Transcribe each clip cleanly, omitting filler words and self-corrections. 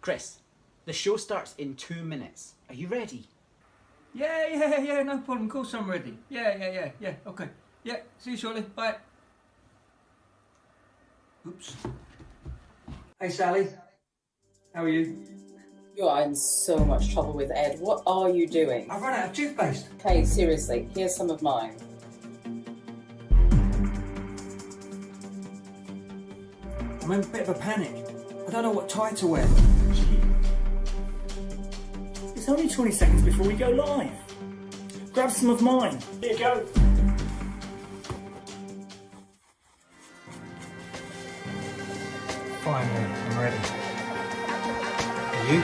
Chris, the show starts in 2 minutes. Are you ready? Yeah, no problem. Of course I'm ready. Yeah, okay. Yeah, see you shortly. Bye. Oops. Hey, Sally. How are you? You're in so much trouble with Ed. What are you doing? I've run out of toothpaste. Okay, seriously, here's some of mine. I'm in a bit of a panic. I don't know what tie to wear. It's only 20 seconds before we go live. Grab some of mine. Here you go. Finally, I'm ready. Are you?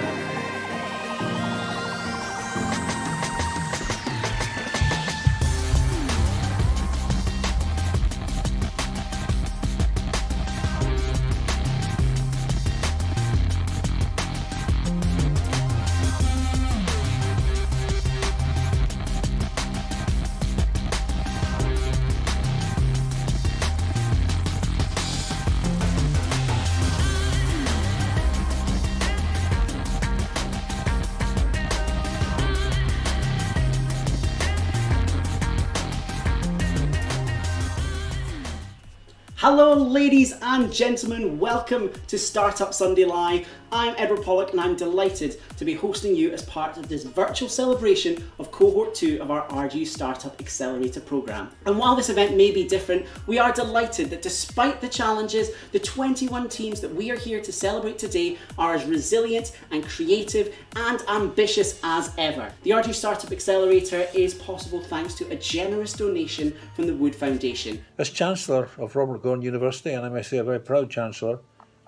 Hello ladies and gentlemen, welcome to Startup Sunday Live. I'm Edward Pollock and I'm delighted to be hosting you as part of this virtual celebration of Cohort 2 of our RG Startup Accelerator Programme. And while this event may be different, we are delighted that despite the challenges, the 21 teams that we are here to celebrate today are as resilient and creative and ambitious as ever. The RG Startup Accelerator is possible thanks to a generous donation from the Wood Foundation. As Chancellor of Robert Gordon University, and I may say a very proud Chancellor,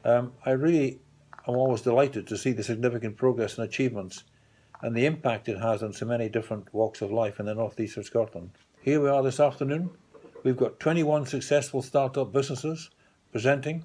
I really am always delighted to see the significant progress and achievements and the impact it has on so many different walks of life in the northeast of Scotland. Here we are this afternoon. We've got 21 successful startup businesses presenting,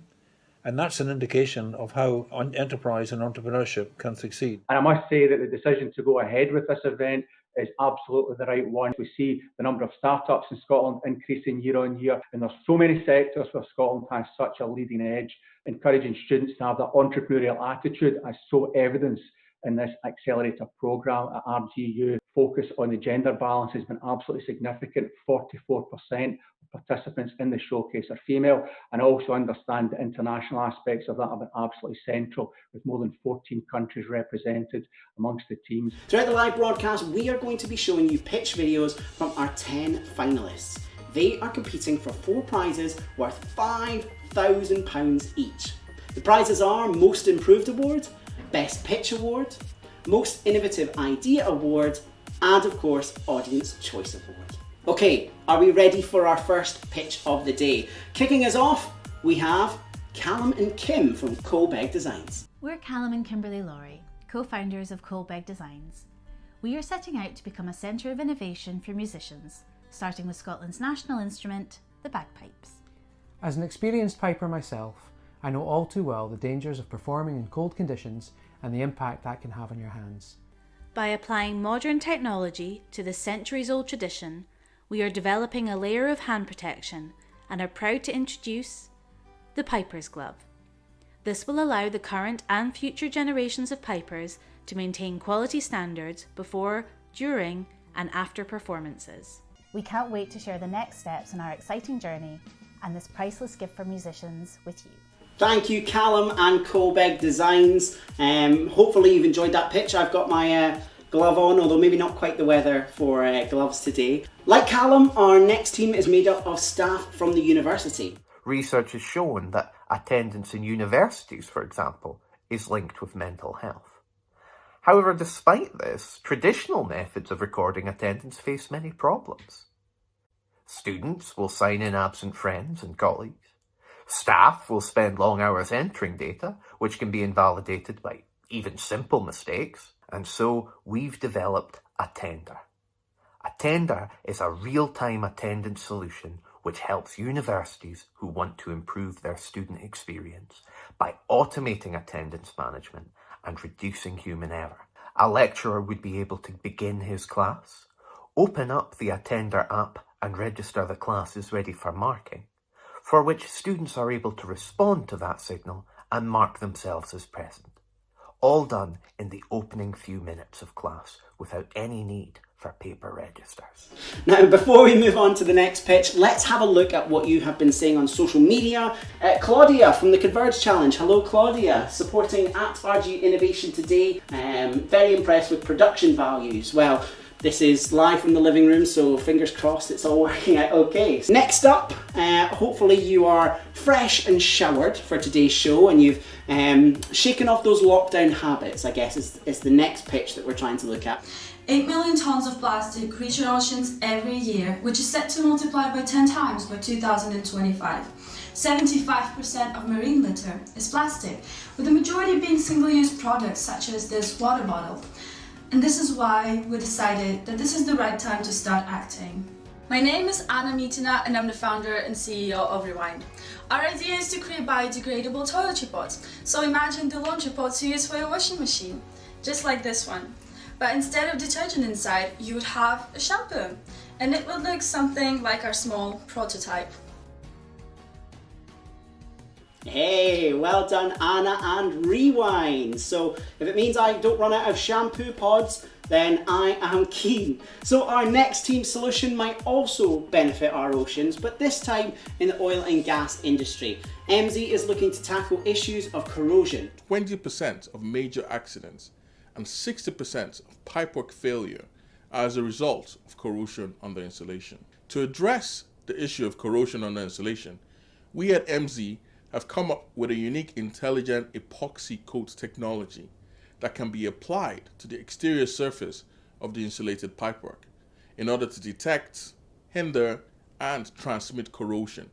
and that's an indication of how enterprise and entrepreneurship can succeed. And I must say that the decision to go ahead with this event is absolutely the right one. We see the number of startups in Scotland increasing year on year, and there's so many sectors where Scotland has such a leading edge. Encouraging students to have that entrepreneurial attitude is so evidenced in this accelerator programme at RGU. Focus on the gender balance has been absolutely significant. 44% of participants in the showcase are female, and also understand the international aspects of that have been absolutely central, with more than 14 countries represented amongst the teams. Throughout the live broadcast, we are going to be showing you pitch videos from our 10 finalists. They are competing for 4 prizes worth £5,000 each. The prizes are Most Improved Award, Best Pitch Award, Most Innovative Idea Award, and of course, Audience Choice Award. Okay, are we ready for our first pitch of the day? Kicking us off, we have Callum and Kim from Colbeg Designs. We're Callum and Kimberly Laurie, co-founders of Colbeg Designs. We are setting out to become a centre of innovation for musicians, starting with Scotland's national instrument, the bagpipes. As an experienced piper myself, I know all too well the dangers of performing in cold conditions and the impact that can have on your hands. By applying modern technology to the centuries-old tradition, we are developing a layer of hand protection and are proud to introduce the Piper's Glove. This will allow the current and future generations of pipers to maintain quality standards before, during, and after performances. We can't wait to share the next steps in our exciting journey and this priceless gift for musicians with you. Thank you, Callum and Colbeg Designs. Hopefully you've enjoyed that pitch. I've got my glove on, although maybe not quite the weather for gloves today. Like Callum, our next team is made up of staff from the university. Research has shown that attendance in universities, for example, is linked with mental health. However, despite this, traditional methods of recording attendance face many problems. Students will sign in absent friends and colleagues. Staff will spend long hours entering data, which can be invalidated by even simple mistakes. And so we've developed Attender. Attender is a real-time attendance solution which helps universities who want to improve their student experience by automating attendance management and reducing human error. A lecturer would be able to begin his class, open up the Attender app and register the class is ready for marking, for which students are able to respond to that signal and mark themselves as present. all done in the opening few minutes of class without any need for paper registers. Now, before we move on to the next pitch, let's have a look at what you have been saying on social media. Claudia from the Converge Challenge. Hello, Claudia. Supporting at RG Innovation today. Very impressed with production values. Well, this is live from the living room, so fingers crossed it's all working out okay. Next up, hopefully you are fresh and showered for today's show and you've shaken off those lockdown habits, I guess is the next pitch that we're trying to look at. 8 million tons of plastic reach our oceans every year, which is set to multiply by 10 times by 2025. 75% of marine litter is plastic, with the majority being single-use products such as this water bottle. And this is why we decided that this is the right time to start acting. My name is Anna Mitina and I'm the founder and CEO of Rewind. Our idea is to create biodegradable toiletry pods. So imagine the laundry pods you use for your washing machine, just like this one. But instead of detergent inside, you would have a shampoo. And it would look something like our small prototype. Hey, well done Anna and Rewind. So if it means I don't run out of shampoo pods, then I am keen. So our next team solution might also benefit our oceans, but this time in the oil and gas industry. MZ is looking to tackle issues of corrosion. 20% of major accidents and 60% of pipework failure are as a result of corrosion on the installation. To address the issue of corrosion on the installation, we at MZ have come up with a unique intelligent epoxy coat technology that can be applied to the exterior surface of the insulated pipework in order to detect, hinder, and transmit corrosion.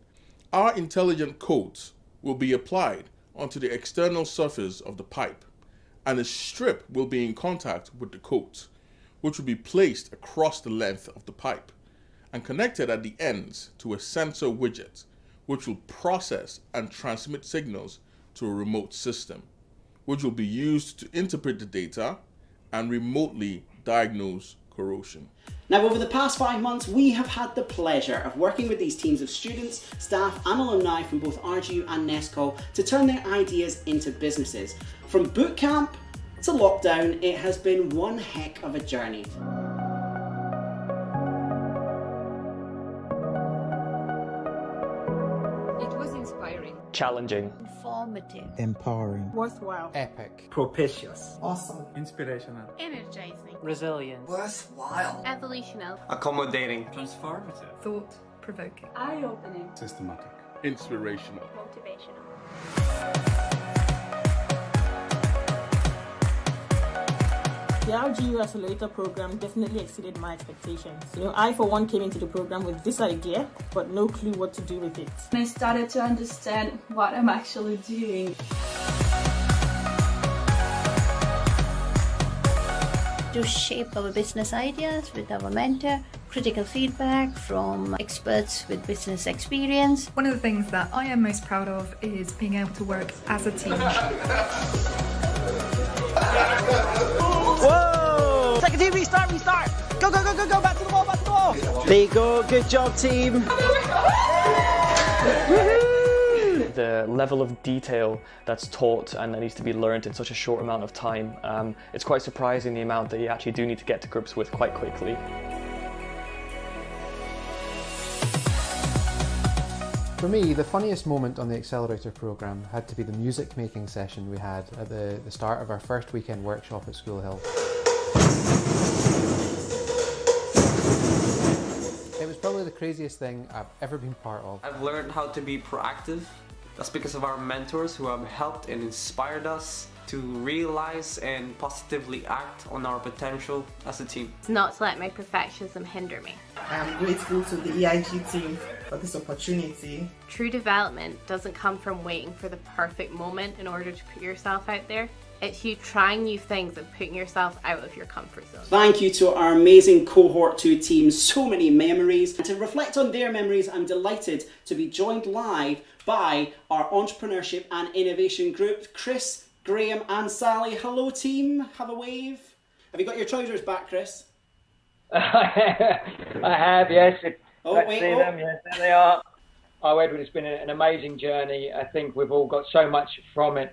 Our intelligent coat will be applied onto the external surface of the pipe, and a strip will be in contact with the coat, which will be placed across the length of the pipe and connected at the ends to a sensor widget, which will process and transmit signals to a remote system, which will be used to interpret the data and remotely diagnose corrosion. Now, over the past 5 months, we have had the pleasure of working with these teams of students, staff and alumni from both RGU and NESCOL to turn their ideas into businesses. From bootcamp to lockdown, it has been one heck of a journey. Challenging, informative, empowering, worthwhile, epic, propitious, awesome, inspirational, energizing, resilient, worthwhile, evolutional, accommodating, transformative, thought-provoking, eye-opening, systematic, inspirational, motivational. The RGU Accelerator program definitely exceeded my expectations. I for one came into the program with this idea, but no clue what to do with it. And I started to understand what I'm actually doing. To shape our business ideas with our mentor, critical feedback from experts with business experience. One of the things that I am most proud of is being able to work as a team. Whoa! Second team, restart! Go, back to the ball! There you go, good job team! The level of detail that's taught and that needs to be learned in such a short amount of time, it's quite surprising the amount that you actually do need to get to grips with quite quickly. For me, the funniest moment on the Accelerator programme had to be the music making session we had at the start of our first weekend workshop at School Hill. It was probably the craziest thing I've ever been part of. I've learned how to be proactive. That's because of our mentors who have helped and inspired us to realize and positively act on our potential as a team. Not to let my perfectionism hinder me. I'm grateful to the EIG team for this opportunity. True development doesn't come from waiting for the perfect moment in order to put yourself out there. It's you trying new things and putting yourself out of your comfort zone. Thank you to our amazing Cohort 2 team, so many memories. And to reflect on their memories, I'm delighted to be joined live by our Entrepreneurship and Innovation Group, Chris, Graham and Sally. Hello team, have a wave. Have you got your trousers back, Chris? I have, yes. Them, yes, there they are. Oh, Edward, it's been an amazing journey. I think we've all got so much from it.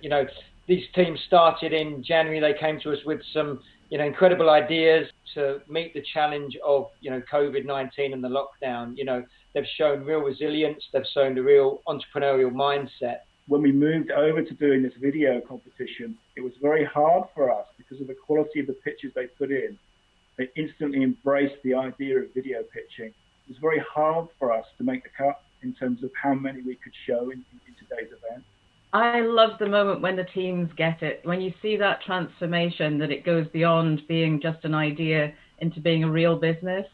These teams started in January. They came to us with some, incredible ideas to meet the challenge of, COVID-19 and the lockdown. They've shown real resilience. They've shown a real entrepreneurial mindset. When we moved over to doing this video competition, it was very hard for us because of the quality of the pitches they put in. They instantly embraced the idea of video pitching. It was very hard for us to make the cut in terms of how many we could show in today's event. I love the moment when the teams get it, when you see that transformation, that it goes beyond being just an idea into being a real business,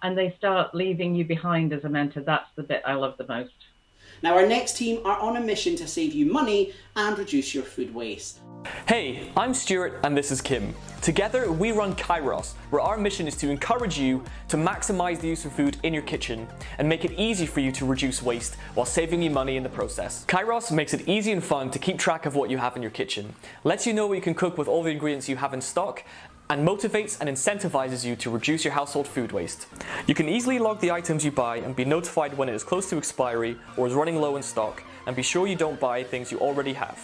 and they start leaving you behind as a mentor. That's the bit I love the most. Now our next team are on a mission to save you money and reduce your food waste. Hey, I'm Stuart and this is Kim. Together we run Kairos, where our mission is to encourage you to maximise the use of food in your kitchen and make it easy for you to reduce waste while saving you money in the process. Kairos makes it easy and fun to keep track of what you have in your kitchen, lets you know what you can cook with all the ingredients you have in stock, and motivates and incentivizes you to reduce your household food waste. You can easily log the items you buy and be notified when it is close to expiry or is running low in stock, and be sure you don't buy things you already have.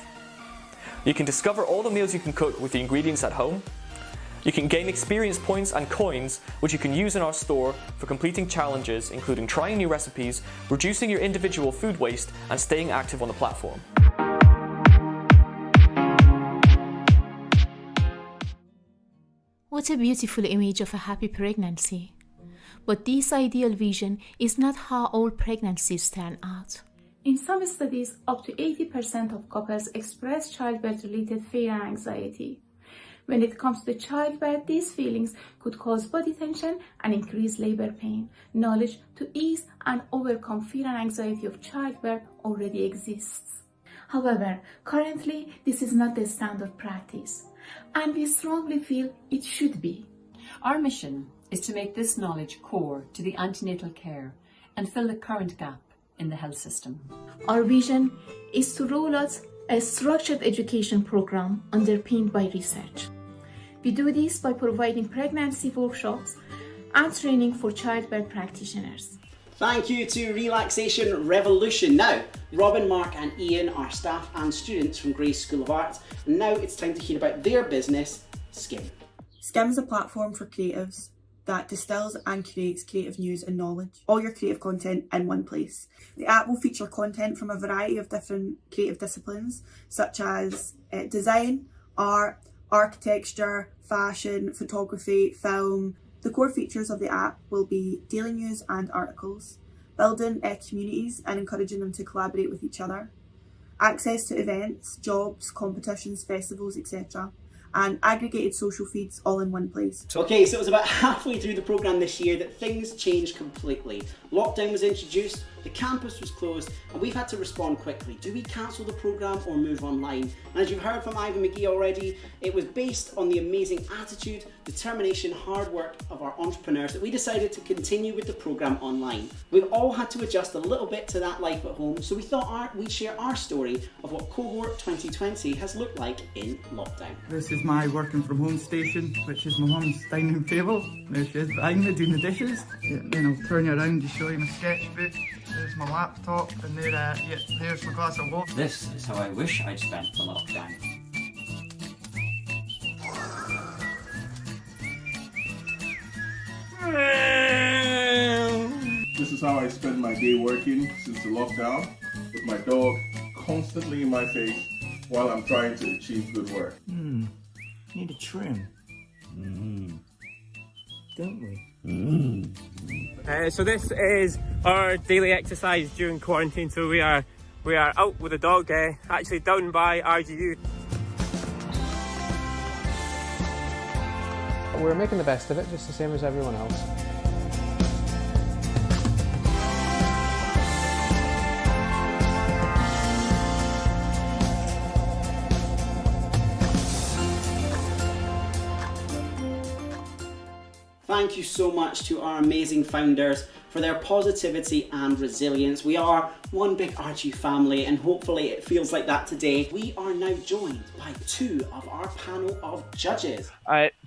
You can discover all the meals you can cook with the ingredients at home. You can gain experience points and coins, which you can use in our store for completing challenges, including trying new recipes, reducing your individual food waste, and staying active on the platform. What a beautiful image of a happy pregnancy. But this ideal vision is not how all pregnancies turn out. In some studies, up to 80% of couples express childbirth-related fear and anxiety. When it comes to childbirth, these feelings could cause body tension and increase labor pain. Knowledge to ease and overcome fear and anxiety of childbirth already exists. However, currently, this is not the standard practice, and we strongly feel it should be. Our mission is to make this knowledge core to the antenatal care and fill the current gap in the health system. Our vision is to roll out a structured education program underpinned by research. We do this by providing pregnancy workshops and training for childbirth practitioners. Thank you to Relaxation Revolution. Now, Robin, Mark and Ian are staff and students from Grace School of Art, and now it's time to hear about their business, Skim. Skim is a platform for creatives that distills and curates creative news and knowledge, all your creative content in one place. The app will feature content from a variety of different creative disciplines, such as design, art, architecture, fashion, photography, film. The core features of the app will be daily news and articles, building communities and encouraging them to collaborate with each other, access to events, jobs, competitions, festivals, etc., and aggregated social feeds all in one place. Okay, so it was about halfway through the programme this year that things changed completely. Lockdown was introduced, the campus was closed, and we've had to respond quickly. Do we cancel the programme or move online? And as you've heard from Ivan McGee already, it was based on the amazing attitude, determination, hard work of our entrepreneurs that we decided to continue with the programme online. We've all had to adjust a little bit to that life at home, so we thought we'd share our story of what Cohort 2020 has looked like in lockdown. This is my working from home station, which is my mum's dining room table. There she is behind me doing the dishes. Then I'll turn you around to show you my sketchbook. There's my laptop, and there's my glass of water. This is how I wish I'd spent the lockdown. This is how I spend my day working since the lockdown, with my dog constantly in my face while I'm trying to achieve good work. Need a trim. Don't we? So this is our daily exercise during quarantine. So we are out with the dog, actually down by RGU. We're making the best of it, just the same as everyone else. Thank you so much to our amazing founders for their positivity and resilience. We are one big RGU family, and hopefully it feels like that today. We are now joined by two of our panel of judges.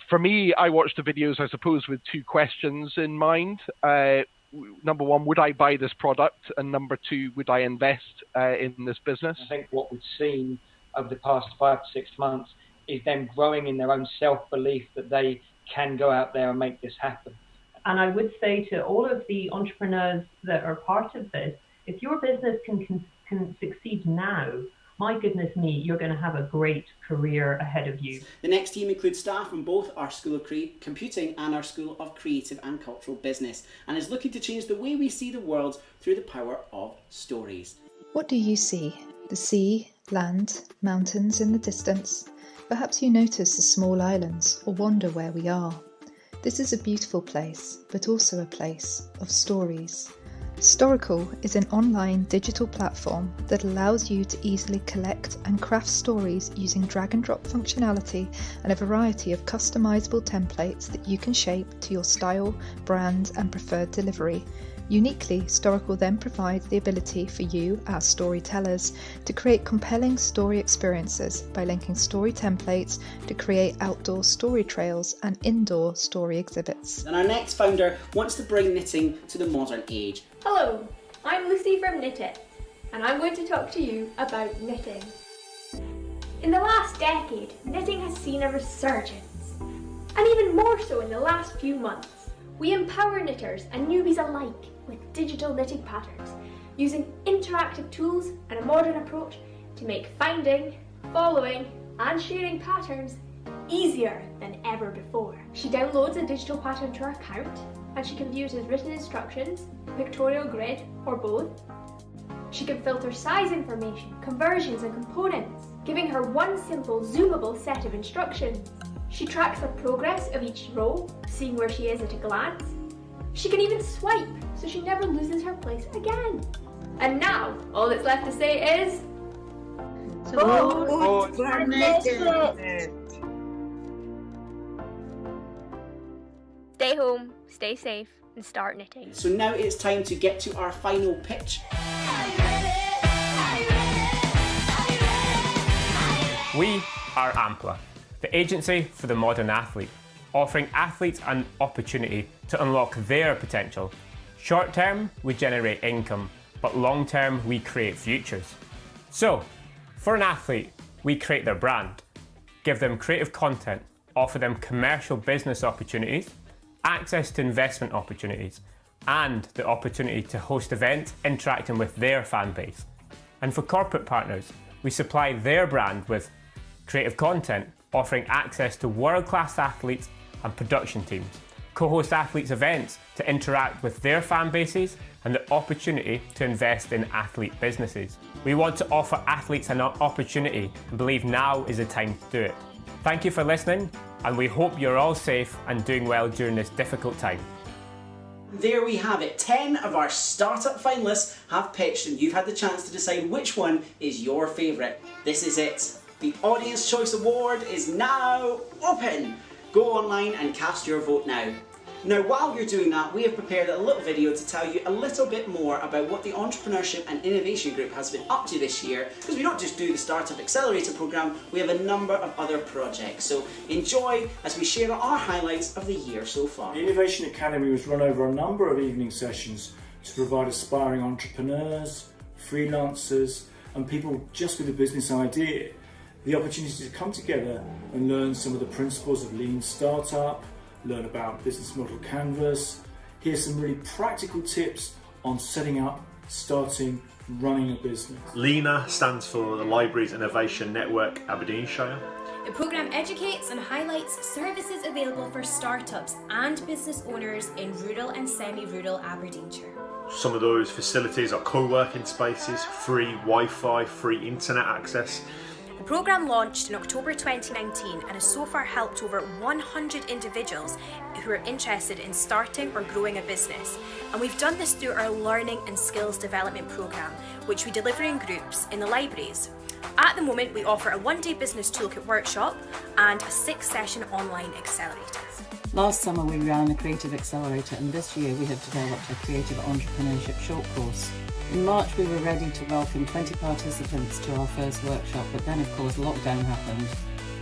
For me, I watched the videos, I suppose, with two questions in mind. Number one, would I buy this product? And number two, would I invest in this business? I think what we've seen over the past 5 to 6 months is them growing in their own self-belief that they can go out there and make this happen. And I would say to all of the entrepreneurs that are part of this, if your business can succeed now, my goodness me, you're going to have a great career ahead of you. The next team includes staff from both our School of Computing and our School of Creative and Cultural Business, and is looking to change the way we see the world through the power of stories. What do you see? The sea, land, mountains in the distance? Perhaps you notice the small islands or wonder where we are. This is a beautiful place, but also a place of stories. Storical is an online digital platform that allows you to easily collect and craft stories using drag and drop functionality and a variety of customizable templates that you can shape to your style, brand, and preferred delivery. Uniquely, Storical then provides the ability for you, as storytellers, to create compelling story experiences by linking story templates to create outdoor story trails and indoor story exhibits. And our next founder wants to bring knitting to the modern age. Hello, I'm Lucy from Knitted, and I'm going to talk to you about knitting. In the last decade, knitting has seen a resurgence, and even more so in the last few months. We empower knitters and newbies alike with digital knitting patterns, using interactive tools and a modern approach to make finding, following, and sharing patterns easier than ever before. She downloads a digital pattern to her account, and she can view it as written instructions, pictorial grid, or both. She can filter size information, conversions, and components, giving her one simple, zoomable set of instructions. She tracks the progress of each row, seeing where she is at a glance. She can even swipe, so she never loses her place again. And now, all that's left to say is... Vote for Knitted! Stay home, stay safe, and start knitting. So now it's time to get to our final pitch. We are Ampla, the agency for the modern athlete, offering athletes an opportunity to unlock their potential. Short term, we generate income, but long term, we create futures. So, for an athlete, we create their brand, give them creative content, offer them commercial business opportunities, access to investment opportunities, and the opportunity to host events interacting with their fan base. And for corporate partners, we supply their brand with creative content, offering access to world-class athletes and production teams, co-host athletes' events to interact with their fan bases, and the opportunity to invest in athlete businesses. We want to offer athletes an opportunity and believe now is the time to do it. Thank you for listening, and we hope you're all safe and doing well during this difficult time. There we have it. 10 of our startup finalists have pitched, and you've had the chance to decide which one is your favourite. This is it. The Audience Choice Award is now open. Go online and cast your vote now. Now, while you're doing that, we have prepared a little video to tell you a little bit more about what the Entrepreneurship and Innovation Group has been up to this year, because we don't just do the Startup Accelerator Programme, we have a number of other projects. So enjoy as we share our highlights of the year so far. The Innovation Academy was run over a number of evening sessions to provide aspiring entrepreneurs, freelancers, and people just with a business idea the opportunity to come together and learn some of the principles of lean startup, learn about business model canvas, hear some really practical tips on setting up, starting, running a business. LINA stands for the Libraries Innovation Network Aberdeenshire. The programme educates and highlights services available for startups and business owners in rural and semi-rural Aberdeenshire. Some of those facilities are co-working spaces, free Wi-Fi, free internet access. The programme launched in October 2019 and has so far helped over 100 individuals who are interested in starting or growing a business. And we've done this through our Learning and Skills Development programme, which we deliver in groups in the libraries. At the moment, we offer a one-day business toolkit workshop and a 6-session online accelerator. Last summer we ran a creative accelerator, and this year we have developed a creative entrepreneurship short course. In March we were ready to welcome 20 participants to our first workshop, but then of course lockdown happened.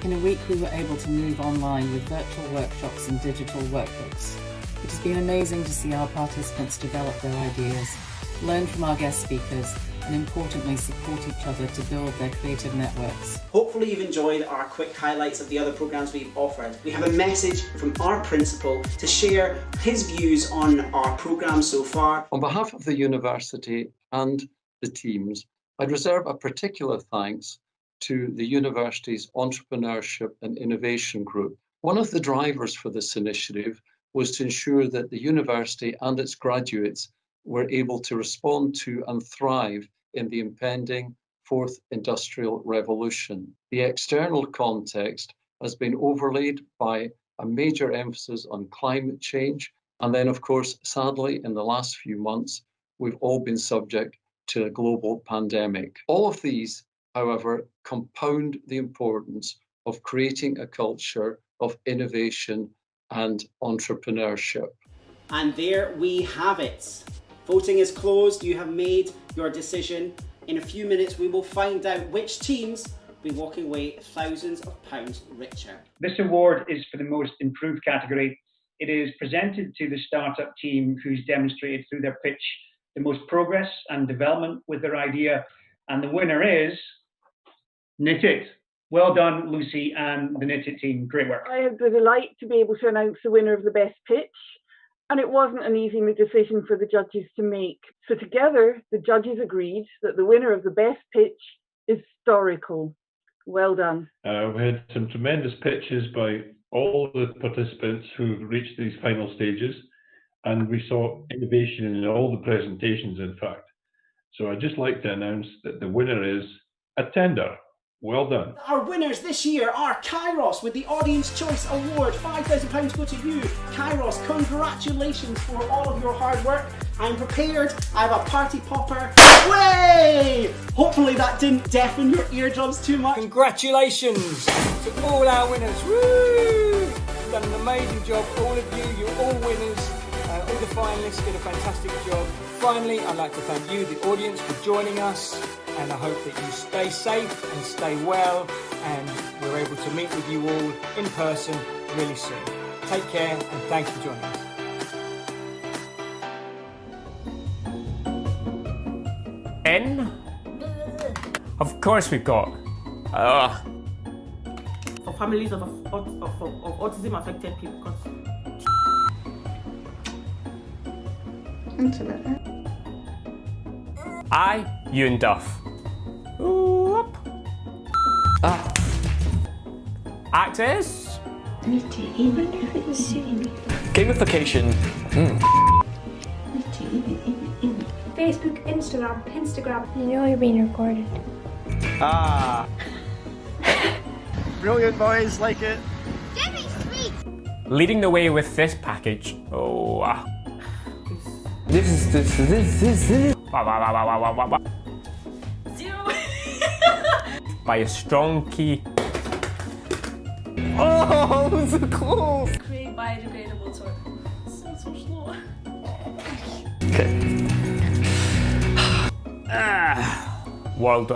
In a week we were able to move online with virtual workshops and digital workbooks. It has been amazing to see our participants develop their ideas, learn from our guest speakers, and importantly support each other to build their creative networks. Hopefully you've enjoyed our quick highlights of the other programmes we've offered. We have a message from our principal to share his views on our programme so far. On behalf of the university and the teams, I'd reserve a particular thanks to the university's Entrepreneurship and Innovation Group. One of the drivers for this initiative was to ensure that the university and its graduates were able to respond to and thrive in the impending fourth industrial revolution. The external context has been overlaid by a major emphasis on climate change. And then, of course, sadly, in the last few months, we've all been subject to a global pandemic. All of these, however, compound the importance of creating a culture of innovation and entrepreneurship. And there we have it. Voting is closed. You have made your decision. In a few minutes, we will find out which teams will be walking away thousands of pounds richer. This award is for the most improved category. It is presented to the startup team who's demonstrated through their pitch the most progress and development with their idea. And the winner is Ridgid. Well done, Lucy and the Ridgid team. Great work. I had the delight to be able to announce the winner of the best pitch, and it wasn't an easy decision for the judges to make. So together, the judges agreed that the winner of the best pitch is historical. Well done. We had some tremendous pitches by all the participants who reached these final stages, and we saw innovation in all the presentations, in fact. So I'd just like to announce that the winner is a tender. Well done. Our winners this year are Kairos with the Audience Choice Award. £5,000 go to you. Kairos, congratulations for all of your hard work. I'm prepared. I have a party popper. Way! Hopefully that didn't deafen your eardrums too much. Congratulations to all our winners. Woo! You've done an amazing job, all of you. You're all winners. All the finalists did a fantastic job. Finally, I'd like to thank you, the audience, for joining us. And I hope that you stay safe and stay well, and we're able to meet with you all in person really soon. Take care, and thanks for joining us. N? Of course we've got. For families of autism affected people. I, Ewan Duff. Whoop. Access? Gamification. Facebook, Instagram. You know you're being recorded. Brilliant, boys, like it. Jimmy, sweet. Leading the way with this package. This is. Zero. By a strong key. Oh, so close. Create biodegradable toilet. So slow. Okay. World.